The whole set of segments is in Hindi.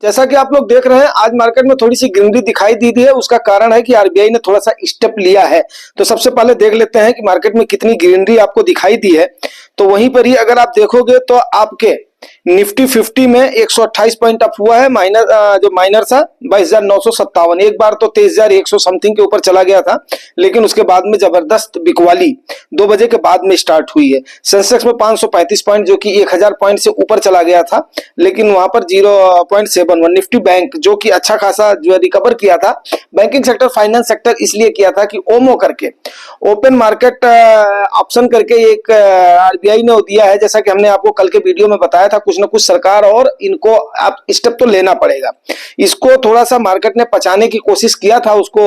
जैसा कि आप लोग देख रहे हैं, आज मार्केट में थोड़ी सी गिरदी दिखाई दी है। उसका कारण है कि आरबीआई ने थोड़ा सा स्टेप लिया है। तो सबसे पहले देख लेते हैं कि मार्केट में कितनी गिरदी आपको दिखाई दी है। तो वहीं पर ही अगर आप देखोगे तो आपके निफ्टी 50 में 128 पॉइंट अप हुआ है। जो माइनर था 22,957। एक बार तो 23,100 समथिंग के ऊपर चला गया था, लेकिन उसके बाद में जबरदस्त बिकवाली 2 बजे के बाद में स्टार्ट हुई है। सेंसेक्स में 535 पॉइंट, जो कि 1000 पॉइंट से ऊपर चला गया था, लेकिन वहां पर 0.71। निफ्टी बैंक जो कि अच्छा खासा जो है रिकवर किया था। बैंकिंग सेक्टर, फाइनेंस सेक्टर इसलिए किया था कि ओमो करके, ओपन मार्केट ऑप्शन करके एक आरबीआई ने दिया है। जैसा कि हमने आपको कल के वीडियो में बताया था, कुछ ना कुछ सरकार और इनको आप स्टेप तो लेना पड़ेगा। इसको थोड़ा सा मार्केट ने पचाने की कोशिश किया था, उसको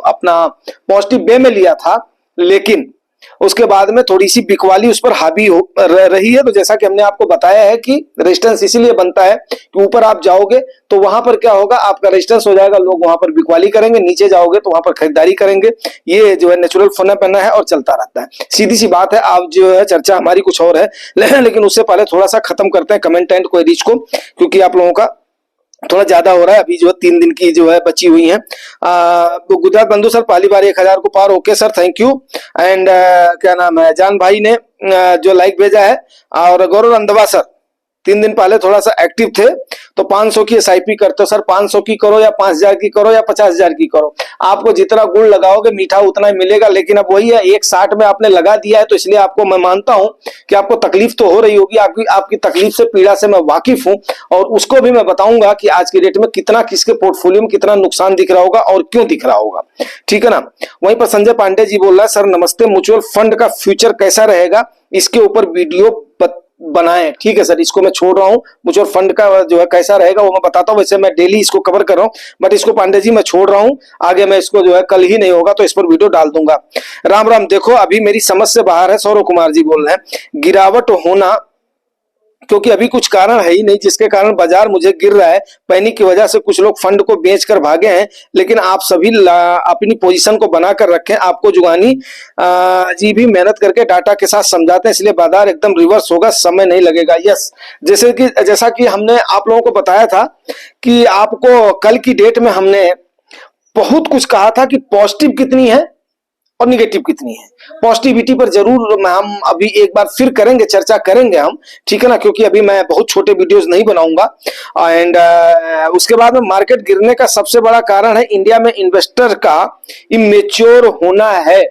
अपना पॉजिटिव वे में लिया था, लेकिन उसके बाद में थोड़ी सी बिकवाली उस पर हावी रही है। तो जैसा कि हमने आपको बताया है कि रेजिस्टेंस इसीलिए बनता है कि ऊपर आप जाओगे तो वहां पर क्या होगा, आपका रेजिस्टेंस हो जाएगा, लोग वहां पर बिकवाली करेंगे, नीचे जाओगे तो वहां पर खरीदारी करेंगे। ये जो है नेचुरल फिनोमेना है और चलता रहता है। सीधी सी बात है। आप जो है चर्चा हमारी कुछ और है, लेकिन उससे पहले थोड़ा सा खत्म करते हैं कमेंट एंड क्वेरीज को, क्योंकि आप लोगों का थोड़ा ज्यादा हो रहा है। अभी जो है 3 दिन की जो है बची हुई है। तो गुजरात बंधु सर पहली बार 1000 को पार। Okay sir, thank you. And क्या नाम है, जान भाई ने जो लाइक भेजा है। और गौरव रंधवा सर 3 दिन पहले थोड़ा सा एक्टिव थे, तो 500 की एसआईपी करते हो सर। 500 की करो या 5000 की करो या 50,000 की करो, आपको जितना गुड़ लगाओगे मीठा उतना ही मिलेगा। लेकिन अब वही है, 160 में आपने लगा दिया है, तो इसलिए आपको मैं मानता हूं कि आपको तकलीफ तो हो रही होगी। आपकी तकलीफ से, पीड़ा से मैं वाकिफ हूं, और उसको भी मैं बताऊंगा कि आज की डेट में कितना किसके पोर्टफोलियो में कितना नुकसान दिख रहा होगा और क्यों दिख रहा होगा। ठीक है ना। वहीं पर संजय पांडे जी बोल रहा है, सर नमस्ते, म्यूचुअल फंड का फ्यूचर कैसा रहेगा, इसके ऊपर वीडियो बनाएं। ठीक है सर, इसको मैं छोड़ रहा हूं। म्यूचुअल फंड का जो है कैसा रहेगा वो मैं बताता हूं। वैसे मैं डेली इसको कवर कर रहा हूं, बट इसको पांडे जी मैं छोड़ रहा हूं। आगे मैं इसको जो है, कल ही नहीं होगा तो इस पर वीडियो डाल दूंगा। राम राम। देखो अभी मेरी समझ से बाहर है। सौरव कुमार जी बोल रहे हैं गिरावट होना, क्योंकि अभी कुछ कारण है ही नहीं जिसके कारण बाजार मुझे गिर रहा है। पैनिक की वजह से कुछ लोग फंड को बेचकर भागे हैं, लेकिन आप सभी अपनी पोजीशन को बनाकर रखें। आपको जुगानी जी भी मेहनत करके डाटा के साथ समझाते हैं, इसलिए बाजार एकदम रिवर्स होगा, समय नहीं लगेगा। यस, जैसा कि हमने आप लोगों को बताया था कि आपको कल की डेट में हमने बहुत कुछ कहा था कि पॉजिटिव कितनी है और निगेटिव कितनी है। पॉजिटिविटी पर जरूर हम अभी एक बार फिर करेंगे, चर्चा करेंगे हम। ठीक है ना, क्योंकि अभी मैं बहुत छोटे वीडियोस नहीं बनाऊंगा। एंड उसके बाद में मार्केट गिरने का सबसे बड़ा कारण है इंडिया में इन्वेस्टर का इमेच्योर होना है।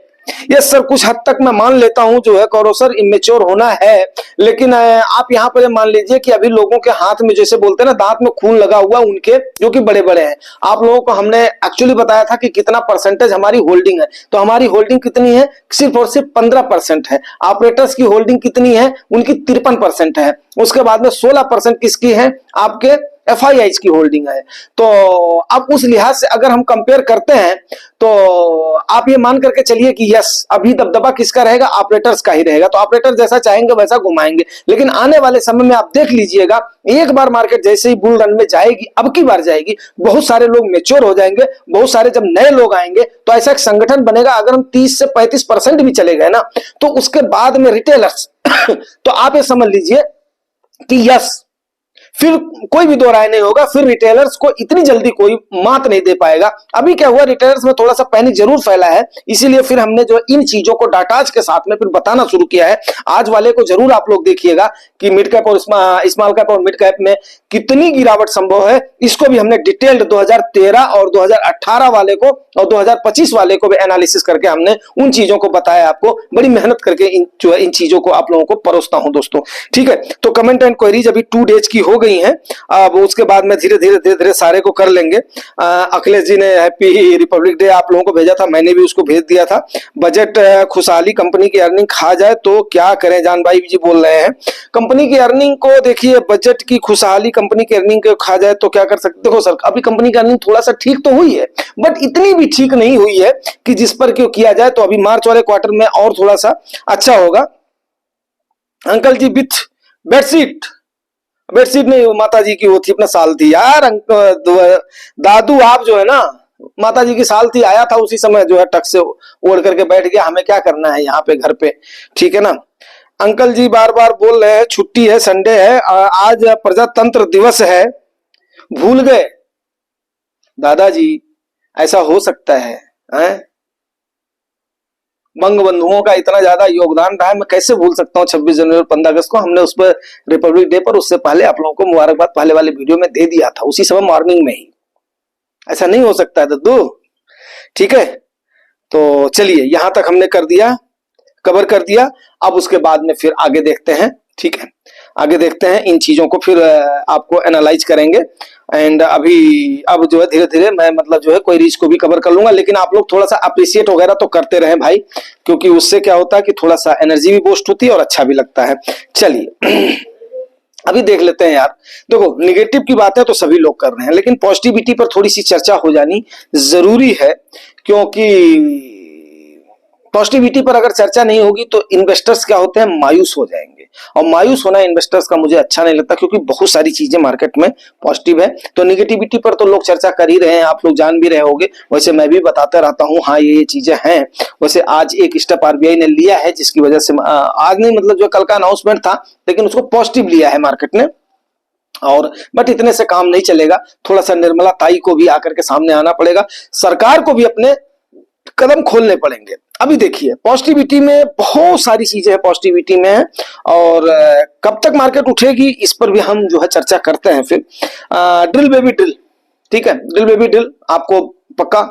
यस सर, कुछ हद तक मैं मान लेता हूं जो है कौरव सर, इमेच्योर होना है। लेकिन आप यहां पर मान लीजिए कि अभी लोगों के हाथ में, जैसे बोलते हैं ना, दांत में खून लगा हुआ उनके, जो कि बड़े बड़े हैं। आप लोगों को हमने एक्चुअली बताया था कि कितना परसेंटेज हमारी होल्डिंग है। तो हमारी होल्डिंग कितनी है, सिर्फ और सिर्फ 15% है। ऑपरेटर्स की होल्डिंग कितनी है, उनकी 53% है। उसके बाद में 16% किसकी है, आपके एफआईआईज की होल्डिंग है। तो अब उस लिहाज से अगर हम कंपेयर करते हैं तो आप ये मान करके चलिए कि यस, अभी दबदबा किसका रहेगा, ऑपरेटर्स का ही रहेगा। तो ऑपरेटर जैसा चाहेंगे वैसा घुमाएंगे। लेकिन आने वाले समय में आप देख लीजिएगा, एक बार मार्केट जैसे ही बुल रन में जाएगी, अब की बार जाएगी, बहुत सारे लोग मेच्योर हो जाएंगे। बहुत सारे जब नए लोग आएंगे तो ऐसा एक संगठन बनेगा। अगर हम 30 से 35% भी चले गए ना, तो उसके बाद में रिटेलर्स तो आप ये समझ लीजिए कि यस, फिर कोई भी दो राय नहीं होगा। फिर रिटेलर्स को इतनी जल्दी कोई मात नहीं दे पाएगा। अभी क्या हुआ, रिटेलर्स में थोड़ा सा पैनिक जरूर फैला है, इसीलिए फिर हमने जो इन चीजों को डाटाज के साथ में फिर बताना शुरू किया है। आज वाले को जरूर आप लोग देखिएगा कि मिड कैप और स्मॉल कैप और मिड कैप में कितनी गिरावट संभव है। इसको भी हमने डिटेल्ड 2013 और 2018 वाले को और 2025 वाले को भी एनालिसिस करके हमने उन चीजों को बताया। आपको बड़ी मेहनत करके इन चीजों को आप लोगों को परोसता हूं दोस्तों। ठीक है, तो कमेंट एंड क्वेरीज अभी 2 डेज की हो गई हैं। अब उसके बाद में धीरे धीरे सारे को कर लेंगे। अखिलेश जी ने हैप्पी रिपब्लिक डे आप लोगों को भेजा था, मैंने भी उसको भेज दिया था। बजट खुशहाली, कंपनी की अर्निंग खा जाए तो क्या करें, जान भाई जी बोल रहे हैं। कंपनी की अर्निंग को देखिए, बजट की खुशहाली कंपनी की अर्निंग को खा जाए तो क्या कर सकते हो सर। अभी कंपनी की अर्निंग थोड़ा सा ठीक तो हुई है, बट इतनी भी ठीक नहीं हुई है कि जिस पर क्यों किया जाए। तो अभी मार्च वाले क्वार्टर में और थोड़ा सा अच्छा होगा। अंकल जी विथ बेडशीट, बेडशीट नहीं, माता जी की वो थी, अपना साल थी यार। दादू आप जो है ना, माता जी की साल थी, आया था उसी समय जो है टक से ओढ़ करके बैठ गया। हमें क्या करना है यहाँ पे घर पे, ठीक है ना। अंकल जी बार बार बोल रहे हैं छुट्टी है, संडे है, आज प्रजातंत्र दिवस है, भूल गए दादाजी, ऐसा हो सकता है हैं? बंग बंधुओं का इतना ज्यादा योगदान रहा है, मैं कैसे भूल सकता हूँ 26 जनवरी और 15 अगस्त को। हमने उस पर रिपब्लिक डे पर उससे पहले आप लोगों को मुबारकबाद पहले वाले वीडियो में दे दिया था, उसी समय मॉर्निंग में ही। ऐसा नहीं हो सकता है दद्दू, ठीक है। तो चलिए यहां तक हमने कर दिया, कवर कर दिया। अब उसके बाद में फिर आगे देखते हैं, ठीक है, आगे देखते हैं इन चीजों को, फिर आपको एनालाइज करेंगे। एंड अब जो है धीरे धीरे मैं मतलब जो है कोई रीच को भी कवर कर लूंगा, लेकिन आप लोग थोड़ा सा अप्रिशिएट वगैरह तो करते रहे भाई, क्योंकि उससे क्या होता है कि थोड़ा सा एनर्जी भी बूस्ट होती है और अच्छा भी लगता है। चलिए अभी देख लेते हैं यार। देखो निगेटिव की बात है तो सभी लोग कर रहे हैं, लेकिन पॉजिटिविटी पर थोड़ी सी चर्चा हो जानी जरूरी है, क्योंकि पॉजिटिविटी पर अगर चर्चा नहीं होगी तो इन्वेस्टर्स क्या होते हैं, मायूस हो जाएंगे। और मायूस होना इन्वेस्टर्स का मुझे अच्छा नहीं लगता, क्योंकि बहुत सारी चीजें मार्केट में पॉजिटिव है। तो निगेटिविटी पर तो लोग चर्चा कर ही रहे हैं, आप लोग जान भी रहे होंगे, वैसे मैं भी बताते रहता हूँ हाँ ये चीजें हैं। वैसे आज एक स्टेप आरबीआई ने लिया है, जिसकी वजह से आज नहीं मतलब जो कल का अनाउंसमेंट था, लेकिन उसको पॉजिटिव लिया है मार्केट ने। और बट इतने से काम नहीं चलेगा, थोड़ा सा निर्मला ताई को भी आकर के सामने आना पड़ेगा, सरकार को भी अपने कदम खोलने पड़ेंगे। अभी देखिए पॉजिटिविटी में बहुत सारी चीजें हैं, पॉजिटिविटी में, और कब तक मार्केट उठेगी इस पर भी हम जो है चर्चा करते हैं फिर। ड्रिल बेबी ड्रिल, ठीक है, ड्रिल बेबी ड्रिल आपको पक्का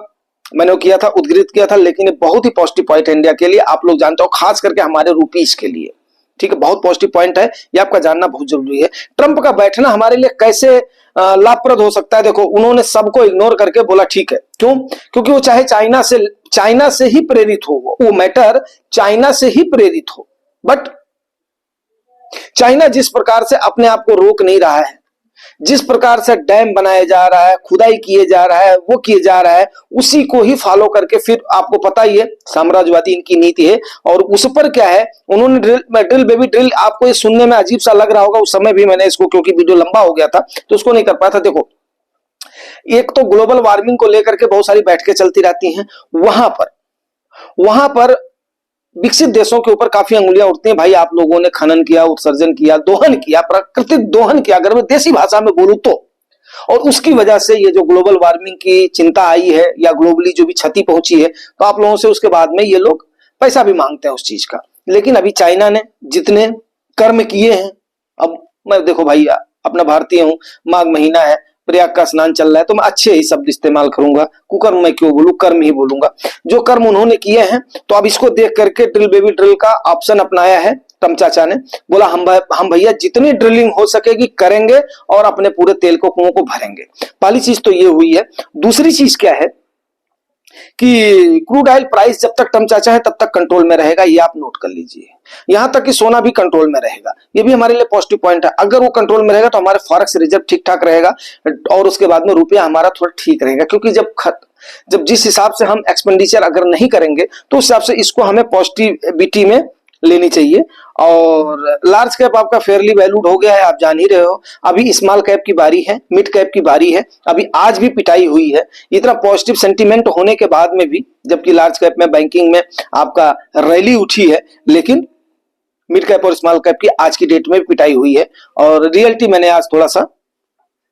मैंने किया था, उद्धृत किया था, लेकिन ये बहुत ही पॉजिटिव पॉइंट है इंडिया के लिए, आप लोग जानते हो, खास करके हमारे रुपीज के लिए, ठीक है, बहुत पॉजिटिव पॉइंट है, ये आपका जानना बहुत जरूरी है। ट्रंप का बैठना हमारे लिए कैसे लाभप्रद हो सकता है, देखो उन्होंने सबको इग्नोर करके बोला ठीक है, क्यों, क्योंकि वो चाहे चाइना से ही प्रेरित हो, वो मैटर चाइना से ही प्रेरित हो, बट चाइना जिस प्रकार से अपने आप को रोक नहीं रहा है, जिस प्रकार से डैम बनाया जा रहा है, खुदाई किए जा रहा है, वो किए जा रहा है, उसी को ही फॉलो करके फिर आपको पता ही है साम्राज्यवादी इनकी नीति है। और उस पर क्या है, उन्होंने ड्रिल बेबी ड्रिल, आपको ये सुनने में अजीब सा लग रहा होगा, उस समय भी मैंने इसको, क्योंकि वीडियो लंबा हो गया था तो उसको नहीं कर पाया था। देखो एक तो ग्लोबल वार्मिंग को लेकर के बहुत सारी बैठकें चलती रहती हैं, वहां पर विकसित देशों के ऊपर काफी अंगुलियां उठती हैं, भाई आप लोगों ने खनन किया, उत्सर्जन किया, दोहन किया, प्राकृतिक दोहन किया, अगर मैं देसी भाषा में बोलूं तो, और उसकी वजह से ये जो ग्लोबल वार्मिंग की चिंता आई है या ग्लोबली जो भी क्षति पहुंची है, तो आप लोगों से उसके बाद में ये लोग पैसा भी मांगते हैं उस चीज का। लेकिन अभी चाइना ने जितने कर्म किए हैं, अब मैं देखो भाई अपना भारतीय हूं, माघ महीना है, प्रयाग का स्नान चल रहा है, तो मैं अच्छे ही शब्द इस्तेमाल करूंगा, कुकर्म मैं क्यों बोलूं, कर्म ही बोलूंगा, जो कर्म उन्होंने किए हैं। तो अब इसको देख करके ड्रिल बेबी ड्रिल का ऑप्शन अपनाया है ट्रम्प चाचा ने, बोला हम भैया जितनी ड्रिलिंग हो सकेगी करेंगे और अपने पूरे तेल को कुओं को भरेंगे। पहली चीज तो ये हुई है। दूसरी चीज क्या है कि क्रूड ऑयल प्राइस जब तक ट्रम्प चाचा है तब तक कंट्रोल में रहेगा, ये आप नोट कर लीजिए। यहां तक कि सोना भी कंट्रोल में रहेगा, ये भी हमारे लिए पॉजिटिव पॉइंट है। अगर वो कंट्रोल में रहेगा तो हमारे फॉरेक्स रिजर्व ठीक ठाक रहेगा, और उसके बाद में रुपया हमारा थोड़ा ठीक रहेगा, क्योंकि जब जिस हिसाब से हम एक्सपेंडिचर अगर नहीं करेंगे तो उस हिसाब से इसको हमें पॉजिटिविटी में लेनी चाहिए। और लार्ज कैप आपका फेयरली वैल्यूड हो गया है, आप जान ही रहे हो। अभी स्मॉल कैप की बारी है, मिड कैप की बारी है, अभी आज भी पिटाई हुई है। इतना पॉजिटिव सेंटीमेंट होने के बाद में भी, जबकि लार्ज कैप में बैंकिंग में आपका रैली उठी है, लेकिन मिड कैप और स्मॉल कैप की आज की डेट में पिटाई हुई है। और रियलिटी मैंने आज थोड़ा सा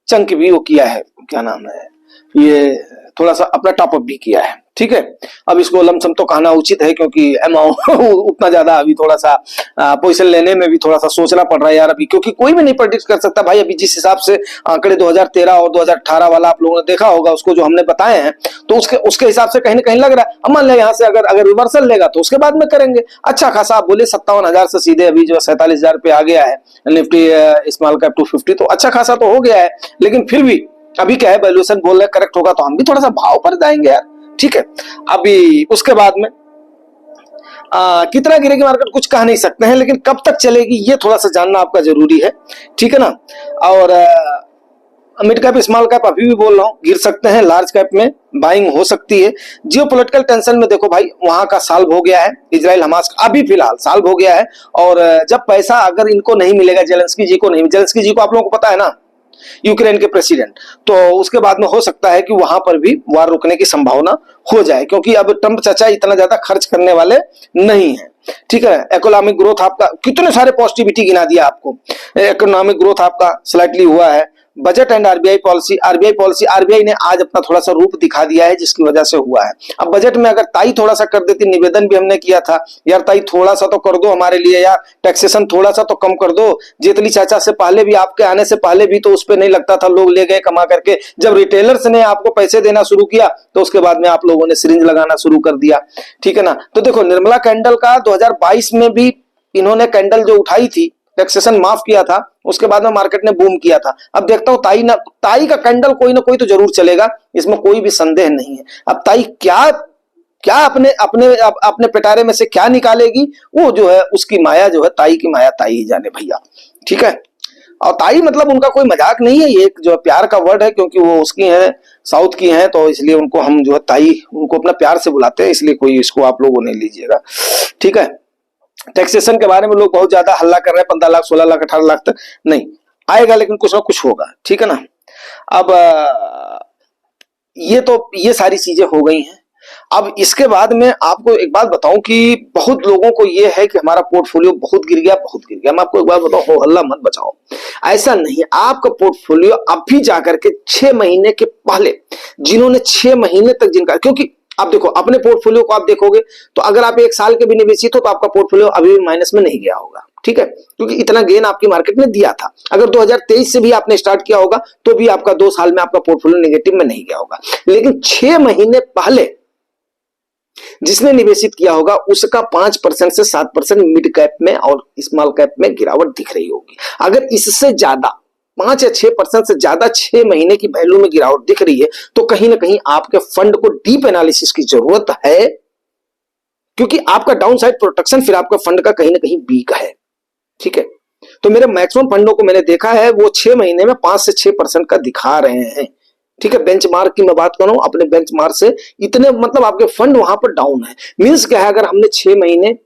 चंक भी वो किया है, क्या नाम है, ये थोड़ा सा अपना टॉपअप भी किया है, ठीक है। अब इसको लमसम तो कहना उचित है, क्योंकि अमाउंट उतना ज्यादा अभी थोड़ा सा पोजीशन लेने में भी थोड़ा सा सोचना पड़ रहा है यार अभी, क्योंकि कोई भी नहीं प्रेडिक्ट कर सकता भाई। अभी जिस हिसाब से आंकड़े 2013 और 2018 वाला आप लोगों ने देखा होगा, उसको जो हमने बताए हैं, तो उसके हिसाब से कहीं ना कहीं लग रहा है। अब मान लिया यहाँ से अगर रिवर्सल लेगा तो उसके बाद में करेंगे अच्छा खासा। आप बोले 57,000 से सीधे अभी जो 47,000 पे आ गया है निफ्टी स्मॉल कैप 250, तो अच्छा खासा तो हो गया है। लेकिन फिर भी अभी क्या है, वैल्यूएशन बोल रहे करेक्ट होगा तो हम भी थोड़ा सा भाव पर जाएंगे यार, ठीक है। अभी उसके बाद में कितना गिरेगी मार्केट कुछ कह नहीं सकते हैं, लेकिन कब तक चलेगी ये थोड़ा सा जानना आपका जरूरी है, ठीक है ना। और मिड कैप स्मॉल कैप अभी भी बोल रहा हूं गिर सकते हैं, लार्ज कैप में बाइंग हो सकती है। जियोपॉलिटिकल टेंशन में देखो भाई, वहां का साल्व हो गया है, इजराइल हमास का अभी फिलहाल साल्व हो गया है। और जब पैसा अगर इनको नहीं मिलेगा, जेलेंस्की जी को नहीं, जेलेंस्की जी को आप लोगों को पता है ना, यूक्रेन के प्रेसिडेंट, तो उसके बाद में हो सकता है कि वहां पर भी वार रुकने की संभावना हो जाए, क्योंकि अब ट्रंप चाचा इतना ज्यादा खर्च करने वाले नहीं है, ठीक है। इकोनॉमिक ग्रोथ आपका, कितने सारे पॉजिटिविटी गिना दिया आपको, इकोनॉमिक ग्रोथ आपका स्लाइटली हुआ है, budget and RBI policy. RBI ने आज अपना थोड़ा सा रूप दिखा दिया है जिसकी वजह से हुआ है। अब बजट में अगर ताई थोड़ा सा कर देती, निवेदन भी हमने किया था यार ताई थोड़ा सा तो कर दो हमारे लिए यार, टैक्सेशन थोड़ा सा तो कम कर दो। जेटली चाचा से पहले भी, आपके आने से पहले भी तो उस पर नहीं लगता था, लोग ले गए कमा करके। जब रिटेलर्स ने आपको पैसे देना शुरू किया तो उसके बाद में आप लोगों ने सिरिंज लगाना शुरू कर दिया, ठीक है ना। तो देखो निर्मला कैंडल का 2022 में भी इन्होंने कैंडल जो उठाई थी, टैक्सेशन माफ किया था, उसके बाद में मार्केट ने बूम किया था। अब देखता हूं ताई का कैंडल कोई ना कोई तो जरूर चलेगा, इसमें कोई भी संदेह नहीं है। अब ताई क्या क्या अपने पिटारे में से क्या निकालेगी, वो जो है उसकी माया जो है, ताई की माया ताई ही जाने भैया, ठीक है। और ताई मतलब उनका कोई मजाक नहीं है, ये एक जो है प्यार का वर्ड है, क्योंकि वो उसकी हैं, साउथ की हैं, तो इसलिए उनको हम जो है ताई, उनको अपना प्यार से बुलाते हैं, इसलिए कोई इसको आप लोगों नहीं लीजिएगा, ठीक है। टैक्सेशन के बारे में लोग बहुत ज्यादा हल्ला कर रहे हैं, 15 लाख 16 लाख 18 लाख तक नहीं आएगा, लेकिन कुछ ना कुछ होगा, ठीक है ना। अब ये सारी चीजें हो गई हैं। अब इसके बाद में आपको एक बात बताऊं कि बहुत लोगों को ये है कि हमारा पोर्टफोलियो बहुत गिर गया। मैं आपको एक बात बताऊं, हो हल्ला मत बचाओ, ऐसा नहीं। आपका पोर्टफोलियो अभी जाकर के 6 महीने के पहले, जिन्होंने 6 महीने तक जिनका, क्योंकि आप देखो अपने पोर्टफोलियो को आप देखोगे तो अगर आप 1 साल के भी निवेशित हो तो आपका पोर्टफोलियो अभी भी माइनस में नहीं गया होगा, ठीक है, क्योंकि इतना गेन आपकी मार्केट ने दिया था। अगर 2023 से भी आपने स्टार्ट किया होगा तो भी आपका 2 साल में आपका पोर्टफोलियो नेगेटिव में नहीं गया होगा। लेकिन 6 महीने पहले जिसने निवेशित किया होगा उसका 5% से 7% मिड कैप में और स्मॉल कैप में गिरावट दिख रही होगी। अगर इससे ज्यादा 5 या 6% से ज्यादा 6 महीने की वैल्यू में गिरावट दिख रही है तो कहीं ना कहीं आपके फंड को डीप एनालिसिस की जरूरत है, क्योंकि आपका डाउन साइड प्रोटेक्शन फिर आपका फंड का कहीं ना कहीं वीक है, ठीक है। तो मेरे मैक्सिमम फंडों को मैंने देखा है वो 6 महीने में 5 से 6% का दिखा रहे हैं, ठीक है। बेंचमार्क की मैं बात कर रहा हूं, अपने बेंचमार्क से इतने मतलब आपके फंड वहां पर डाउन है। मींस क्या है, अगर हमने 6 महीने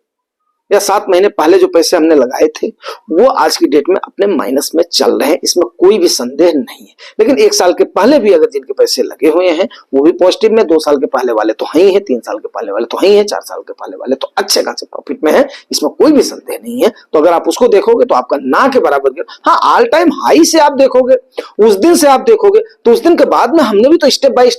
या 7 महीने पहले जो पैसे हमने लगाए थे वो आज की डेट में अपने माइनस में चल रहे हैं, इसमें कोई भी संदेह नहीं है। लेकिन 1 साल के पहले भी अगर जिनके पैसे लगे हुए हैं वो भी पॉजिटिव में, 2 साल के पहले वाले तो हैं ही है, 3 साल के पहले वाले तो हैं ही है, 4 साल के पहले वाले तो अच्छे खासे प्रॉफिट में है, इसमें कोई भी संदेह नहीं है। तो अगर आप उसको देखोगे तो आपका ना के बराबर गिर। हाँ, ऑल टाइम हाई से आप देखोगे, उस दिन से आप देखोगे तो उस दिन के बाद में हमने भी तो स्टेप बाय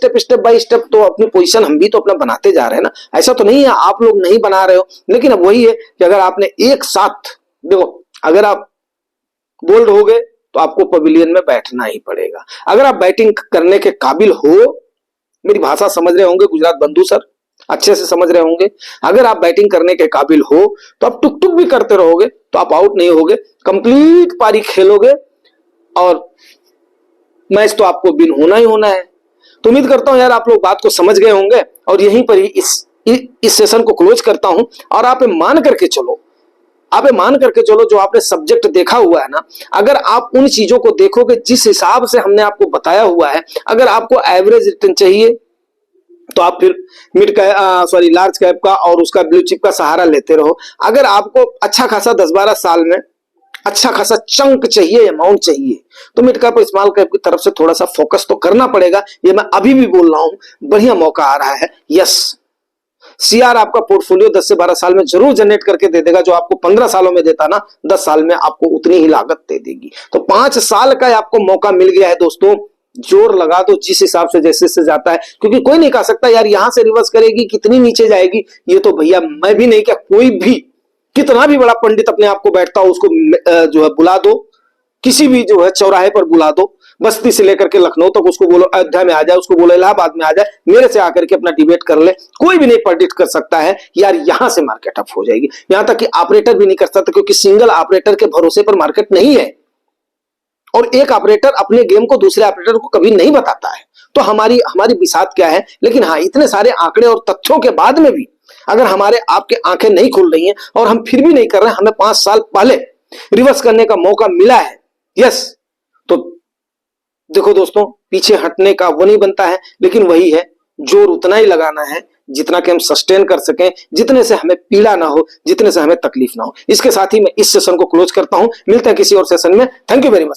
स्टेप तो अपनी पोजीशन हम भी तो अपना बनाते जा रहे हैं ना। ऐसा तो नहीं है आप लोग नहीं बना रहे हो, लेकिन अब वही है कि अगर आपने एक साथ देखो, अगर आप बोल्ड हो गए तो आपको पवेलियन में बैठना ही पड़ेगा। अगर आप बैटिंग करने के काबिल हो, मेरी भाषा समझ रहे होंगे गुजरात बंधु सर, अच्छे से समझ रहे होंगे, अगर आप बैटिंग करने के काबिल हो तो आप टुक टुक भी करते रहोगे तो आप आउट नहीं होगे, कंप्लीट पारी खेलोगे और मैच तो आपको विन होना ही होना है। तो उम्मीद करता हूं यार आप लोग बात को समझ गए होंगे और यहीं पर ही इस सेशन को क्लोज करता हूं। और आप मान करके चलो जो आपने सब्जेक्ट देखा हुआ है ना, अगर आप उन चीजों को देखोगे जिस हिसाब से हमने आपको बताया हुआ है, अगर आपको एवरेज रिटर्न चाहिए तो आप फिर लार्ज कैप का और उसका ब्लू चिप का सहारा लेते रहो। अगर आपको अच्छा खासा 10-12 साल में अच्छा खासा चंक चाहिए, अमाउंट चाहिए, तो मिड कैप और स्मॉल कैप की तरफ से थोड़ा सा फोकस तो करना पड़ेगा। ये मैं अभी भी बोल रहा हूं, बढ़िया मौका आ रहा है। यस, सीआर आपका पोर्टफोलियो 10 से 12 साल में जरूर जनरेट करके दे देगा, जो आपको 15 सालों में देता ना, 10 साल में आपको उतनी ही लागत दे देगी। तो 5 साल का आपको मौका मिल गया है दोस्तों, जोर लगा दो जिस हिसाब से जैसे से जाता है, क्योंकि कोई नहीं कह सकता यार यहां से रिवर्स करेगी कितनी नीचे जाएगी। ये तो भैया मैं भी नहीं, क्या कोई भी कितना भी बड़ा पंडित अपने आप को बैठता हो उसको जो है बुला दो, किसी भी जो है चौराहे पर बुला दो, बस्ती से लेकर के लखनऊ तक उसको बोलो अयोध्या में आ जाए, उसको बोलो इलाहाबाद में आ जाए, मेरे से आकर के अपना डिबेट कर ले, कोई भी नहीं प्रेडिक्ट कर सकता है यार यहां से मार्केट अप हो जाएगी। यहां तक कि ऑपरेटर भी नहीं कर सकता, क्योंकि सिंगल ऑपरेटर के भरोसे पर मार्केट नहीं है और एक ऑपरेटर अपने गेम को दूसरे ऑपरेटर को कभी नहीं बताता है। तो हमारी बिसात क्या है। लेकिन हाँ, इतने सारे आंकड़े और तथ्यों के बाद में भी अगर हमारे आपके आंखें नहीं खुल रही हैं और हम फिर भी नहीं कर रहे हैं, हमें 5 साल पहले रिवर्स करने का मौका मिला है, यस, तो देखो दोस्तों, पीछे हटने का वो नहीं बनता है, लेकिन वही है, जोर उतना ही लगाना है जितना कि हम सस्टेन कर सकें, जितने से हमें पीड़ा ना हो, जितने से हमें तकलीफ ना हो। इसके साथ ही मैं इस सेशन को क्लोज करता हूं। मिलते हैं किसी और सेशन में। Thank you very much.